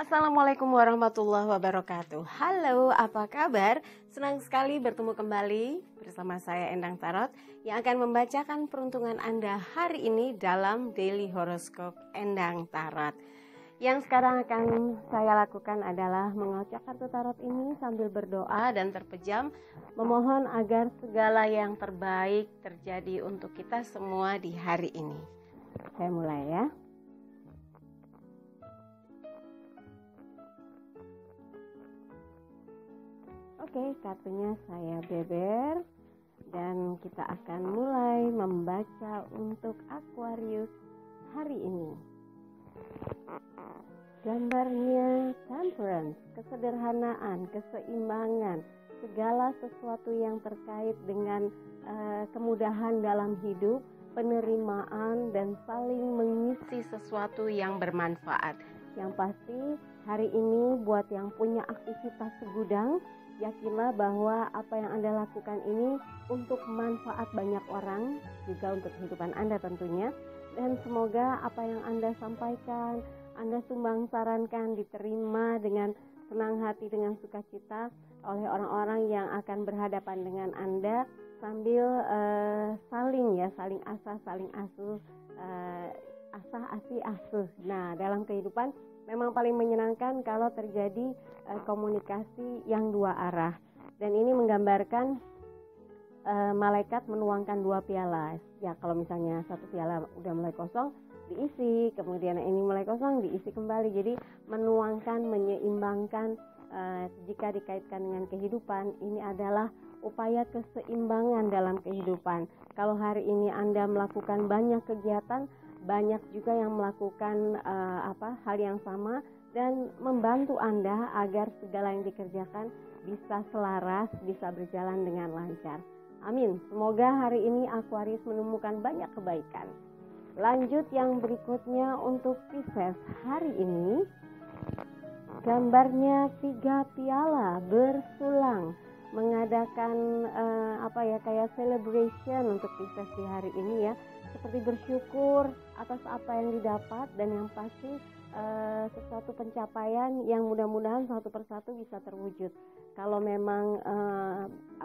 Assalamualaikum warahmatullahi wabarakatuh. Halo, apa kabar? Senang sekali bertemu kembali bersama saya Endang Tarot yang akan membacakan peruntungan Anda hari ini dalam Daily Horoscope Endang Tarot. Yang sekarang akan saya lakukan adalah mengocok kartu tarot ini sambil berdoa dan terpejam, memohon agar segala yang terbaik terjadi untuk kita semua di hari ini. Saya mulai ya. Oke, kartunya saya beber dan kita akan mulai membaca untuk Aquarius hari ini. Gambarnya temperance, kesederhanaan, keseimbangan, segala sesuatu yang terkait dengan kemudahan dalam hidup, penerimaan dan saling mengisi sesuatu yang bermanfaat. Yang pasti hari ini buat yang punya aktivitas segudang, yakinlah bahwa apa yang Anda lakukan ini untuk manfaat banyak orang, juga untuk kehidupan Anda tentunya. Dan semoga apa yang Anda sampaikan, Anda sumbang sarankan diterima dengan senang hati, dengan sukacita oleh orang-orang yang akan berhadapan dengan Anda, sambil saling asah, saling asuh, asah, asih, asuh. Nah, dalam kehidupan memang paling menyenangkan kalau terjadi komunikasi yang dua arah. Dan ini menggambarkan malaikat menuangkan dua piala. Ya, kalau misalnya satu piala udah mulai kosong, diisi, kemudian ini mulai kosong, diisi kembali. Jadi menuangkan, menyeimbangkan. Jika dikaitkan dengan kehidupan, ini adalah upaya keseimbangan dalam kehidupan. Kalau hari ini Anda melakukan banyak kegiatan, banyak juga yang melakukan hal yang sama dan membantu Anda agar segala yang dikerjakan bisa selaras, bisa berjalan dengan lancar. Amin. Semoga hari ini Aquarius menemukan banyak kebaikan. Lanjut yang berikutnya untuk Pisces hari ini. Gambarnya 3 piala bersulang, mengadakan kayak celebration untuk Pisces di hari ini ya. Seperti bersyukur atas apa yang didapat dan yang pasti sesuatu pencapaian yang mudah-mudahan satu persatu bisa terwujud. Kalau memang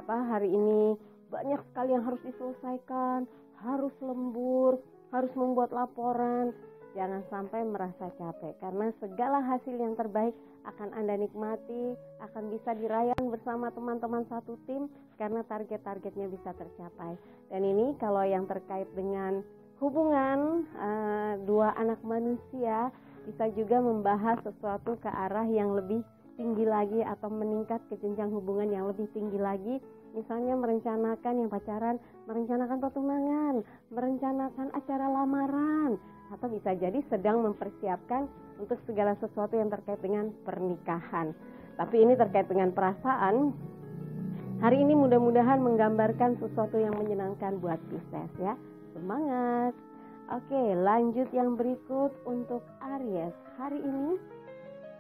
hari ini banyak sekali yang harus diselesaikan, harus lembur, harus membuat laporan, jangan sampai merasa capek karena segala hasil yang terbaik akan Anda nikmati, akan bisa dirayakan bersama teman-teman satu tim karena target-targetnya bisa tercapai. Dan ini kalau yang terkait dengan hubungan dua anak manusia, bisa juga membahas sesuatu ke arah yang lebih tinggi lagi atau meningkat ke jenjang hubungan yang lebih tinggi lagi. Misalnya merencanakan yang pacaran, merencanakan pertunangan, merencanakan acara lamaran, atau bisa jadi sedang mempersiapkan untuk segala sesuatu yang terkait dengan pernikahan. Tapi ini terkait dengan perasaan. Hari ini mudah-mudahan menggambarkan sesuatu yang menyenangkan buat Pisces ya. Semangat. Oke, lanjut yang berikut untuk Aries. Hari ini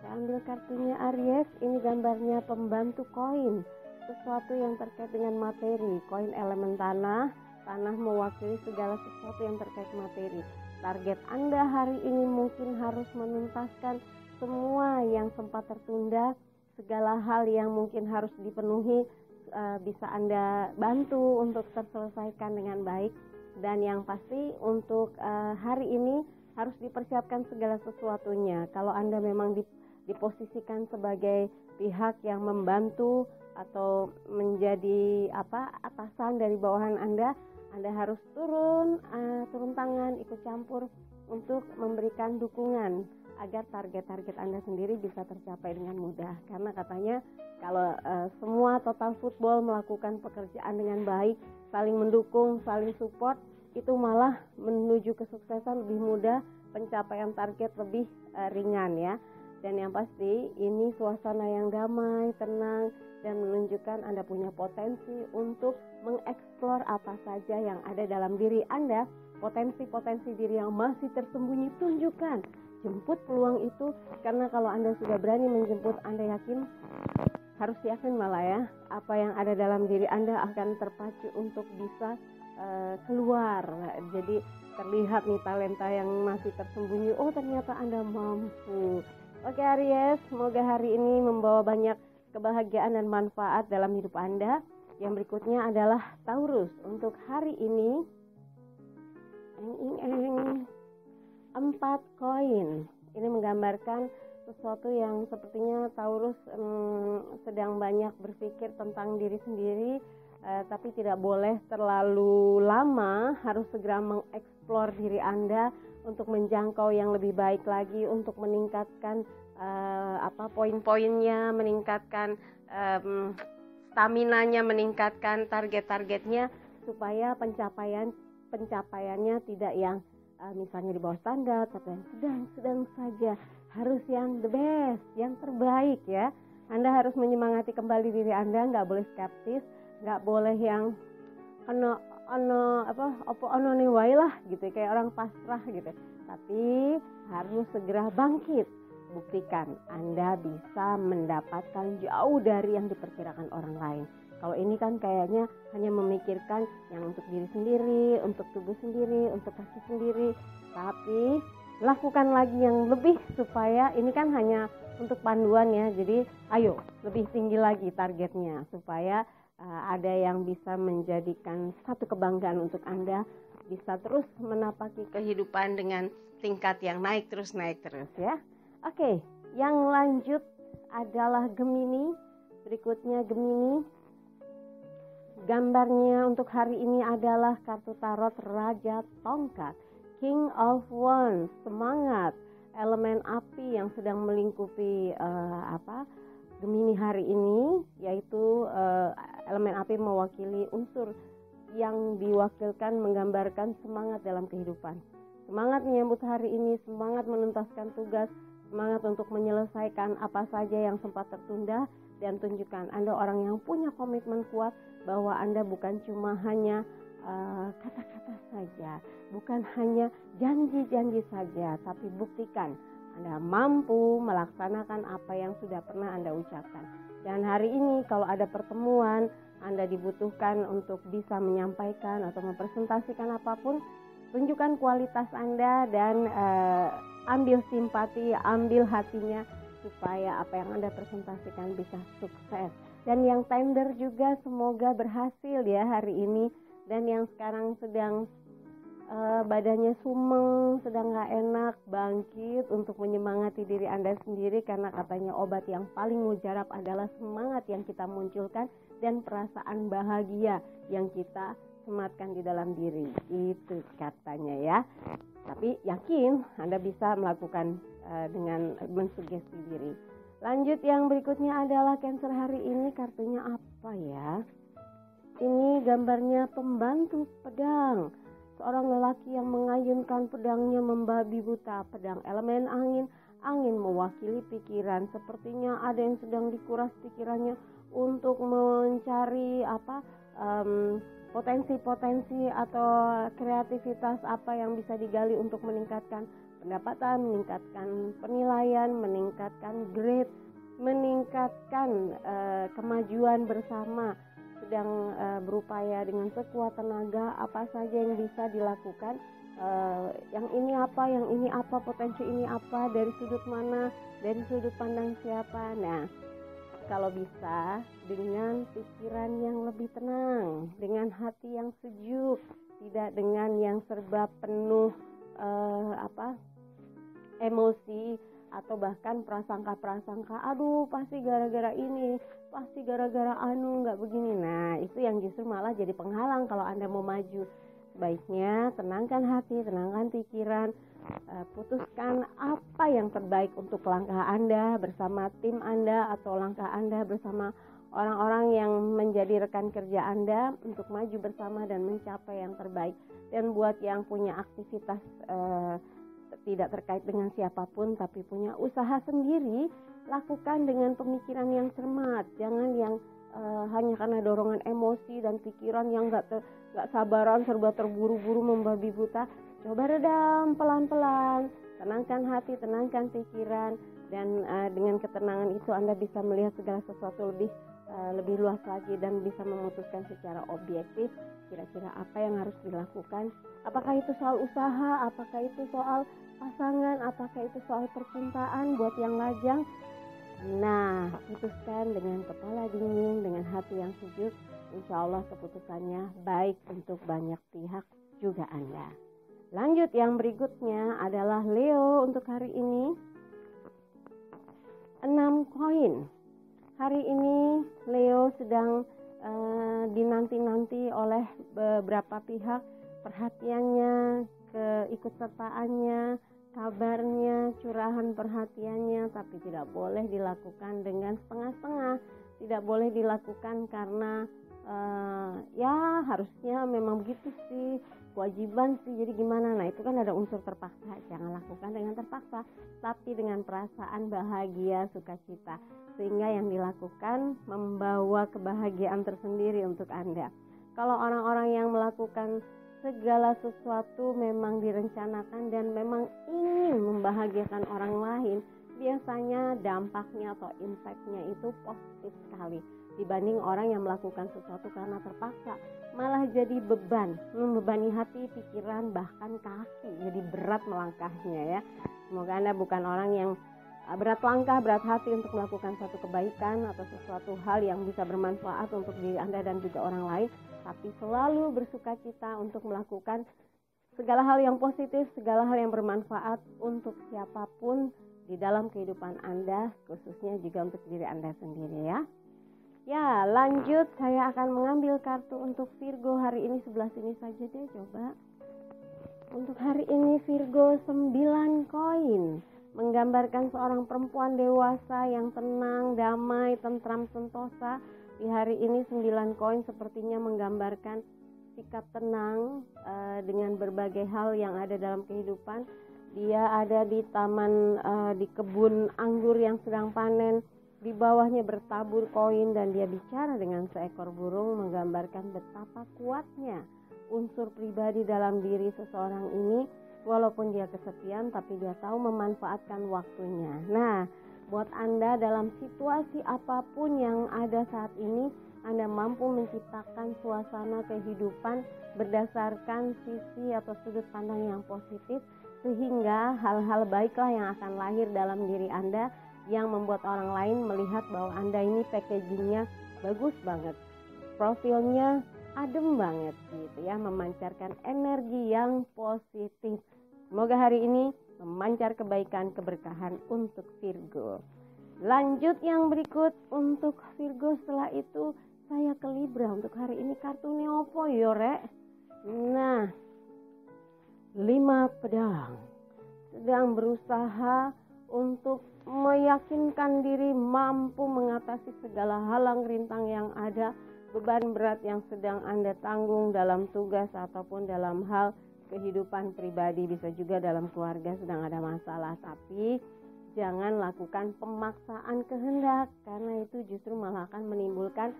saya ambil kartunya Aries. Ini gambarnya pembantu koin. Sesuatu yang terkait dengan materi. Koin elemen tanah. Tanah mewakili segala sesuatu yang terkait materi. Target Anda hari ini mungkin harus menuntaskan semua yang sempat tertunda. Segala hal yang mungkin harus dipenuhi bisa Anda bantu untuk terselesaikan dengan baik. Dan yang pasti untuk hari ini harus dipersiapkan segala sesuatunya. Kalau Anda memang diposisikan sebagai pihak yang membantu atau menjadi atasan dari bawahan Anda harus turun tangan, ikut campur untuk memberikan dukungan agar target-target Anda sendiri bisa tercapai dengan mudah. Karena katanya kalau semua total football melakukan pekerjaan dengan baik, saling mendukung, saling support, itu malah menuju kesuksesan lebih mudah, pencapaian target lebih ringan ya. Dan yang pasti ini suasana yang damai, tenang, dan menunjukkan Anda punya potensi untuk mengeksplor apa saja yang ada dalam diri Anda. Potensi-potensi diri yang masih tersembunyi tunjukkan. Jemput peluang itu, karena kalau Anda sudah berani menjemput, Anda yakin, harus yakin malah ya, apa yang ada dalam diri Anda akan terpacu untuk bisa keluar. Jadi terlihat nih talenta yang masih tersembunyi, oh ternyata Anda mampu. Oke Aries, semoga hari ini membawa banyak kebahagiaan dan manfaat dalam hidup Anda. Yang berikutnya adalah Taurus. Untuk hari ini 4 koin. Ini menggambarkan sesuatu yang sepertinya Taurus sedang banyak berpikir tentang diri sendiri, tapi tidak boleh terlalu lama, harus segera mengeksplor diri Anda untuk menjangkau yang lebih baik lagi, untuk meningkatkan poin-poinnya, meningkatkan staminanya, meningkatkan target-targetnya supaya pencapaiannya tidak yang misalnya di bawah standar, tapi yang sedang saja, harus yang the best, yang terbaik ya. Anda harus menyemangati kembali diri Anda, nggak boleh skeptis, nggak boleh yang ono nih wae lah gitu, kayak orang pasrah gitu. Tapi harus segera bangkit. Buktikan Anda bisa mendapatkan jauh dari yang diperkirakan orang lain. Kalau ini kan kayaknya hanya memikirkan yang untuk diri sendiri, untuk tubuh sendiri, untuk kaki sendiri. Tapi lakukan lagi yang lebih, supaya ini kan hanya untuk panduan ya. Jadi ayo lebih tinggi lagi targetnya, supaya ada yang bisa menjadikan satu kebanggaan untuk Anda, bisa terus menapaki kehidupan dengan tingkat yang naik terus ya. Oke, yang lanjut adalah Gemini. Berikutnya Gemini. Gambarnya untuk hari ini adalah kartu tarot Raja Tongkat, King of Wands, semangat, elemen api yang sedang melingkupi Gemini hari ini, yaitu elemen api mewakili unsur yang diwakilkan menggambarkan semangat dalam kehidupan. Semangat menyambut hari ini, semangat menuntaskan tugas, semangat untuk menyelesaikan apa saja yang sempat tertunda, dan tunjukkan Anda orang yang punya komitmen kuat bahwa Anda bukan cuma hanya kata-kata saja, bukan hanya janji-janji saja, tapi buktikan Anda mampu melaksanakan apa yang sudah pernah Anda ucapkan. Dan hari ini kalau ada pertemuan, Anda dibutuhkan untuk bisa menyampaikan atau mempresentasikan apapun, tunjukkan kualitas Anda dan ambil simpati, ambil hatinya, supaya apa yang Anda presentasikan bisa sukses. Dan yang tender juga semoga berhasil ya hari ini. Dan yang sekarang sedang badannya sumeng, sedang gak enak, bangkit untuk menyemangati diri Anda sendiri, karena katanya obat yang paling mujarab adalah semangat yang kita munculkan dan perasaan bahagia yang kita sematkan di dalam diri. Itu katanya ya. Tapi yakin Anda bisa melakukan dengan mensugesti diri. Lanjut, yang berikutnya adalah Cancer hari ini. Kartunya apa ya? Ini gambarnya pembantu pedang. Seorang lelaki yang mengayunkan pedangnya membabi buta. Pedang elemen angin. Angin mewakili pikiran. Sepertinya ada yang sedang dikuras pikirannya untuk mencari potensi-potensi atau kreativitas apa yang bisa digali untuk meningkatkan pendapatan, meningkatkan penilaian, meningkatkan grade, meningkatkan kemajuan bersama. Sedang berupaya dengan sekuat tenaga, apa saja yang bisa dilakukan, yang ini apa, potensi ini apa, dari sudut mana, dari sudut pandang siapa. Nah, kalau bisa dengan pikiran yang lebih tenang, dengan hati yang sejuk, tidak dengan yang serba penuh emosi atau bahkan prasangka-prasangka, aduh pasti gara-gara ini, pasti gara-gara nggak begini. Nah, itu yang justru malah jadi penghalang kalau Anda mau maju. Sebaiknya tenangkan hati, tenangkan pikiran, putuskan apa yang terbaik untuk langkah Anda bersama tim Anda, atau langkah Anda bersama orang-orang yang menjadi rekan kerja Anda untuk maju bersama dan mencapai yang terbaik. Dan buat yang punya aktivitas tidak terkait dengan siapapun tapi punya usaha sendiri, lakukan dengan pemikiran yang cermat. Jangan yang hanya karena dorongan emosi dan pikiran yang gak sabaran, serba terburu-buru, membabi buta. Coba redam pelan-pelan, tenangkan hati, tenangkan pikiran, dan dengan ketenangan itu Anda bisa melihat segala sesuatu lebih lebih luas lagi dan bisa memutuskan secara objektif kira-kira apa yang harus dilakukan. Apakah itu soal usaha, apakah itu soal pasangan, apakah itu soal percintaan buat yang lajang. Nah, putuskan dengan kepala dingin, dengan hati yang sejuk. Insya Allah keputusannya baik untuk banyak pihak, juga Anda. Lanjut, yang berikutnya adalah Leo untuk hari ini. 6 koin. Hari ini Leo sedang dinanti-nanti oleh beberapa pihak, perhatiannya, keikutsertaannya, kabarnya, curahan perhatiannya, tapi tidak boleh dilakukan dengan setengah-setengah, tidak boleh dilakukan karena ya harusnya memang begitu sih, kewajiban sih, jadi gimana. Nah, itu kan ada unsur terpaksa. Jangan lakukan dengan terpaksa, tapi dengan perasaan bahagia, sukacita, sehingga yang dilakukan membawa kebahagiaan tersendiri untuk Anda. Kalau orang-orang yang melakukan segala sesuatu memang direncanakan dan memang ingin membahagiakan orang lain, biasanya dampaknya atau impact-nya itu positif sekali dibanding orang yang melakukan sesuatu karena terpaksa, malah jadi beban, membebani hati, pikiran, bahkan kaki, jadi berat melangkahnya ya. Semoga Anda bukan orang yang berat langkah, berat hati untuk melakukan suatu kebaikan atau sesuatu hal yang bisa bermanfaat untuk diri Anda dan juga orang lain, tapi selalu bersukacita untuk melakukan segala hal yang positif, segala hal yang bermanfaat untuk siapapun di dalam kehidupan Anda, khususnya juga untuk diri Anda sendiri ya. Ya, lanjut, saya akan mengambil kartu untuk Virgo hari ini. Sebelah sini saja deh, coba. Untuk hari ini Virgo 9 koin, menggambarkan seorang perempuan dewasa yang tenang, damai, tentram, sentosa. Di hari ini 9 koin sepertinya menggambarkan sikap tenang dengan berbagai hal yang ada dalam kehidupan. Dia ada di taman, di kebun anggur yang sedang panen. Di bawahnya bertabur koin dan dia bicara dengan seekor burung, menggambarkan betapa kuatnya unsur pribadi dalam diri seseorang ini. Walaupun dia kesepian, tapi dia tahu memanfaatkan waktunya. Nah, buat Anda dalam situasi apapun yang ada saat ini, Anda mampu menciptakan suasana kehidupan berdasarkan sisi atau sudut pandang yang positif, sehingga hal-hal baiklah yang akan lahir dalam diri Anda, yang membuat orang lain melihat bahwa Anda ini packagingnya bagus banget, profilnya adem banget gitu ya, memancarkan energi yang positif. Semoga hari ini memancar kebaikan, keberkahan untuk Virgo. Lanjut yang berikut untuk Virgo, setelah itu saya ke Libra. Untuk hari ini kartu Neopo Yore. Nah, 5 pedang sedang berusaha untuk meyakinkan diri mampu mengatasi segala halang rintang yang ada, beban berat yang sedang Anda tanggung dalam tugas ataupun dalam hal kehidupan pribadi, bisa juga dalam keluarga sedang ada masalah. Tapi jangan lakukan pemaksaan kehendak, karena itu justru malah akan menimbulkan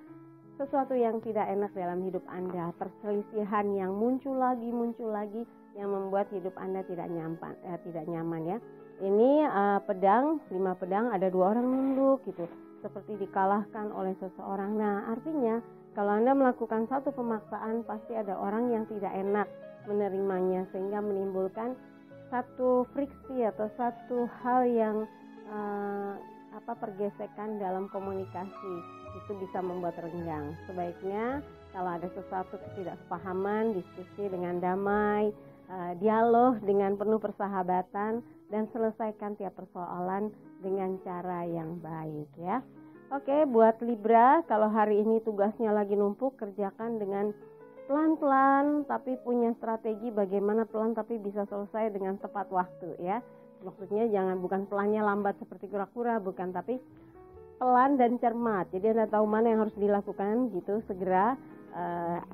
sesuatu yang tidak enak dalam hidup Anda, perselisihan yang muncul lagi yang membuat hidup Anda tidak nyaman ya. Ini pedang, 5 pedang, ada 2 orang nunduk gitu, seperti dikalahkan oleh seseorang. Nah, artinya kalau Anda melakukan satu pemaksaan, pasti ada orang yang tidak enak menerimanya, sehingga menimbulkan satu friksi atau satu hal yang pergesekan dalam komunikasi. Itu bisa membuat renggang. Sebaiknya kalau ada sesuatu ketidaksepahaman, diskusi dengan damai, dialog dengan penuh persahabatan, dan selesaikan tiap persoalan dengan cara yang baik ya. Oke, buat Libra, kalau hari ini tugasnya lagi numpuk, kerjakan dengan pelan-pelan, tapi punya strategi bagaimana pelan tapi bisa selesai dengan tepat waktu ya. Maksudnya bukan pelannya lambat seperti kura-kura, bukan, tapi pelan dan cermat. Jadi Anda tahu mana yang harus dilakukan gitu, segera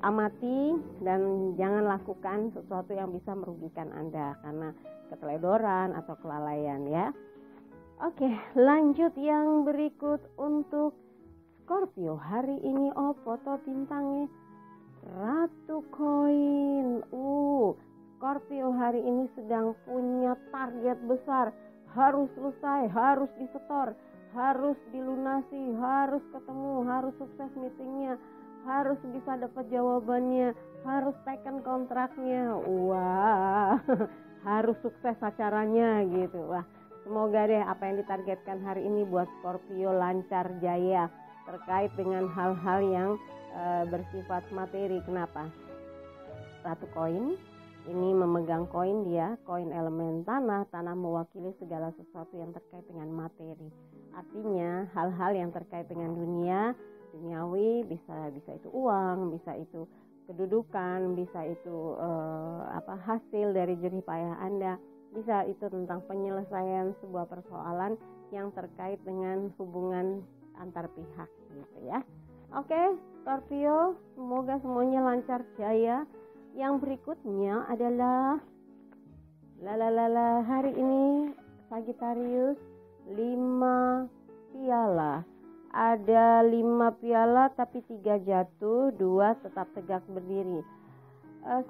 amati dan jangan lakukan sesuatu yang bisa merugikan Anda karena keteledoran atau kelalaian ya. Oke, lanjut yang berikut untuk Scorpio. Hari ini foto bintangnya Ratu Koin. Scorpio hari ini sedang punya target besar, harus selesai, harus disetor, harus dilunasi, harus ketemu, harus sukses meetingnya, harus bisa dapat jawabannya, harus teken kontraknya. Wah, harus sukses acaranya gitu. Wah, semoga deh apa yang ditargetkan hari ini buat Scorpio lancar jaya terkait dengan hal-hal yang bersifat materi. Kenapa? Ratu koin ini memegang koin, dia koin elemen tanah. Tanah mewakili segala sesuatu yang terkait dengan materi. Artinya hal-hal yang terkait dengan dunia duniawi, bisa itu uang, bisa itu kedudukan, bisa itu hasil dari jerih payah Anda, bisa itu tentang penyelesaian sebuah persoalan yang terkait dengan hubungan antar pihak gitu ya. Oke, Scorpio, semoga semuanya lancar jaya. Yang berikutnya adalah hari ini Sagittarius 5 piala. Ada 5 piala tapi 3 jatuh, 2 tetap tegak berdiri.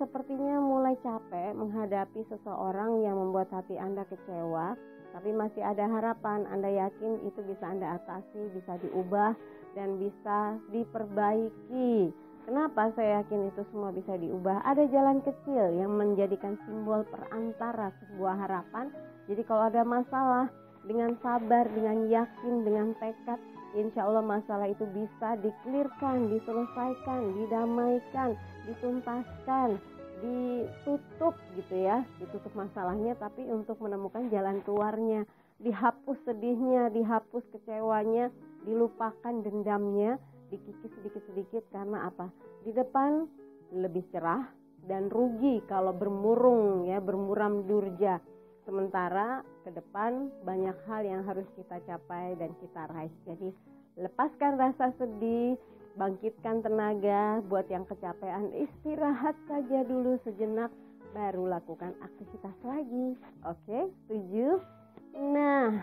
Sepertinya mulai capek menghadapi seseorang yang membuat hati Anda kecewa, tapi masih ada harapan. Anda yakin itu bisa Anda atasi, bisa diubah dan bisa diperbaiki. Kenapa saya yakin itu semua bisa diubah? Ada jalan kecil yang menjadikan simbol perantara sebuah harapan. Jadi kalau ada masalah, dengan sabar, dengan yakin, dengan tekad, insya Allah masalah itu bisa dikelirkan, diselesaikan, didamaikan, dituntaskan, ditutup gitu ya. Ditutup masalahnya tapi untuk menemukan jalan keluarnya. Dihapus sedihnya, dihapus kecewanya, dilupakan dendamnya, dikikis sedikit-sedikit. Karena apa? Di depan lebih cerah dan rugi kalau bermurung ya, bermuram durja. Sementara ke depan banyak hal yang harus kita capai dan kita raih. Jadi lepaskan rasa sedih, bangkitkan tenaga. Buat yang kecapean, istirahat saja dulu sejenak, baru lakukan aktivitas lagi. Oke, setuju? Nah,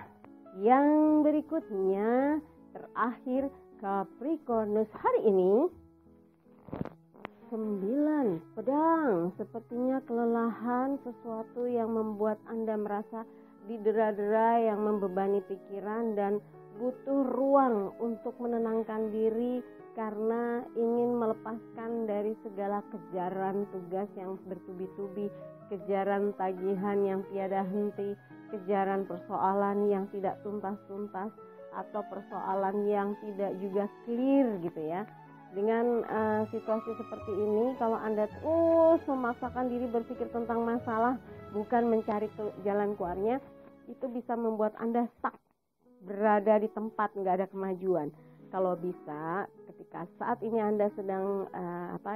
yang berikutnya terakhir Capricornus hari ini 9 pedang. Sepertinya kelelahan, sesuatu yang membuat Anda merasa didera-dera, yang membebani pikiran dan butuh ruang untuk menenangkan diri karena ingin melepaskan dari segala kejaran tugas yang bertubi-tubi, kejaran tagihan yang tiada henti, kejaran persoalan yang tidak tuntas-tuntas, atau persoalan yang tidak juga clear gitu ya. Dengan situasi seperti ini, kalau Anda terus memaksakan diri berpikir tentang masalah, bukan mencari jalan keluarnya, itu bisa membuat Anda stuck, berada di tempat, nggak ada kemajuan. Kalau bisa, ketika saat ini Anda sedang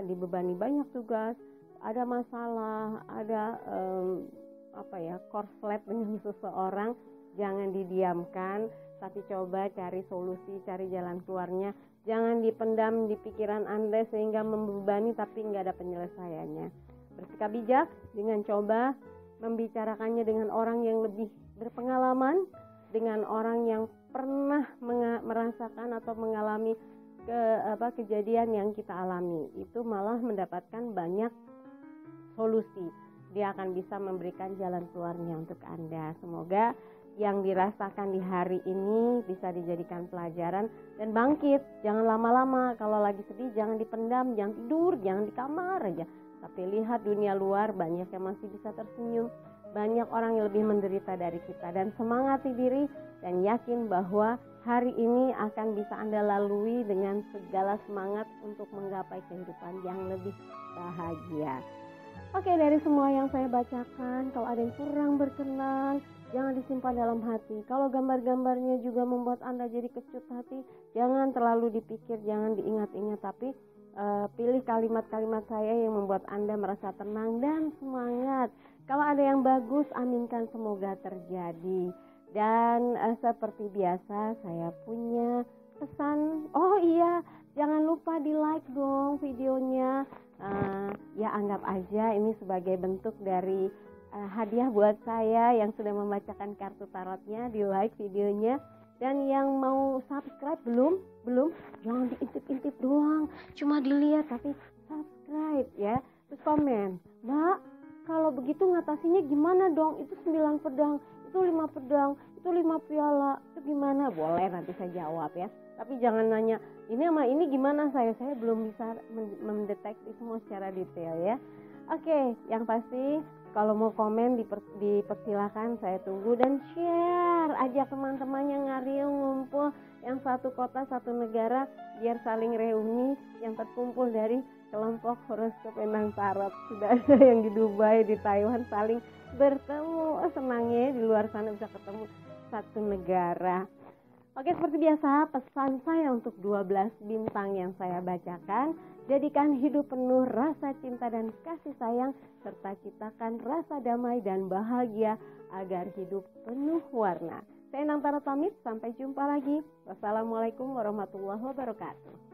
dibebani banyak tugas, ada masalah, ada korslet dengan seseorang, jangan didiamkan, tapi coba cari solusi, cari jalan keluarnya. Jangan dipendam di pikiran Anda sehingga membebani tapi nggak ada penyelesaiannya. Bersikap bijak dengan coba membicarakannya dengan orang yang lebih berpengalaman, dengan orang yang pernah merasakan atau mengalami kejadian yang kita alami. Itu malah mendapatkan banyak solusi. Dia akan bisa memberikan jalan keluarnya untuk Anda. Semoga yang dirasakan di hari ini bisa dijadikan pelajaran dan bangkit. Jangan lama-lama, kalau lagi sedih jangan dipendam, jangan tidur, jangan di kamar aja. Tapi lihat dunia luar, banyak yang masih bisa tersenyum, banyak orang yang lebih menderita dari kita. Dan semangati diri dan yakin bahwa hari ini akan bisa Anda lalui dengan segala semangat untuk menggapai kehidupan yang lebih bahagia. Oke, dari semua yang saya bacakan, kalau ada yang kurang berkenan, jangan disimpan dalam hati. Kalau gambar-gambarnya juga membuat Anda jadi kecut hati, jangan terlalu dipikir, jangan diingat-ingat, tapi pilih kalimat-kalimat saya yang membuat Anda merasa tenang dan semangat. Kalau ada yang bagus, aminkan semoga terjadi. Dan seperti biasa saya punya pesan. Oh iya, jangan lupa di like dong videonya. Ya anggap aja ini sebagai bentuk dari hadiah buat saya yang sudah membacakan kartu tarotnya. Di like videonya. Dan yang mau subscribe belum, jangan diintip-intip doang, cuma dilihat, tapi subscribe ya. Terus komen, Mbak, kalau begitu ngatasinnya gimana dong? Itu 9 pedang, itu 5 pedang, itu 5 piala, itu gimana? Boleh, nanti saya jawab ya. Tapi jangan nanya, ini sama ini gimana, saya belum bisa mendeteksi semua secara detail ya. Oke, yang pasti kalau mau komen dipersilakan, saya tunggu, dan share, ajak teman-temannya ngariung ngumpul, yang satu kota satu negara, biar saling reuni, yang terkumpul dari kelompok horoskop Endang Tarot. Sudah ada yang di Dubai, di Taiwan, saling bertemu. Senangnya di luar sana bisa ketemu satu negara. Oke, seperti biasa pesan saya untuk 12 bintang yang saya bacakan, jadikan hidup penuh rasa cinta dan kasih sayang, serta ciptakan rasa damai dan bahagia agar hidup penuh warna. Saya Endang Tarot pamit, sampai jumpa lagi. Wassalamualaikum warahmatullahi wabarakatuh.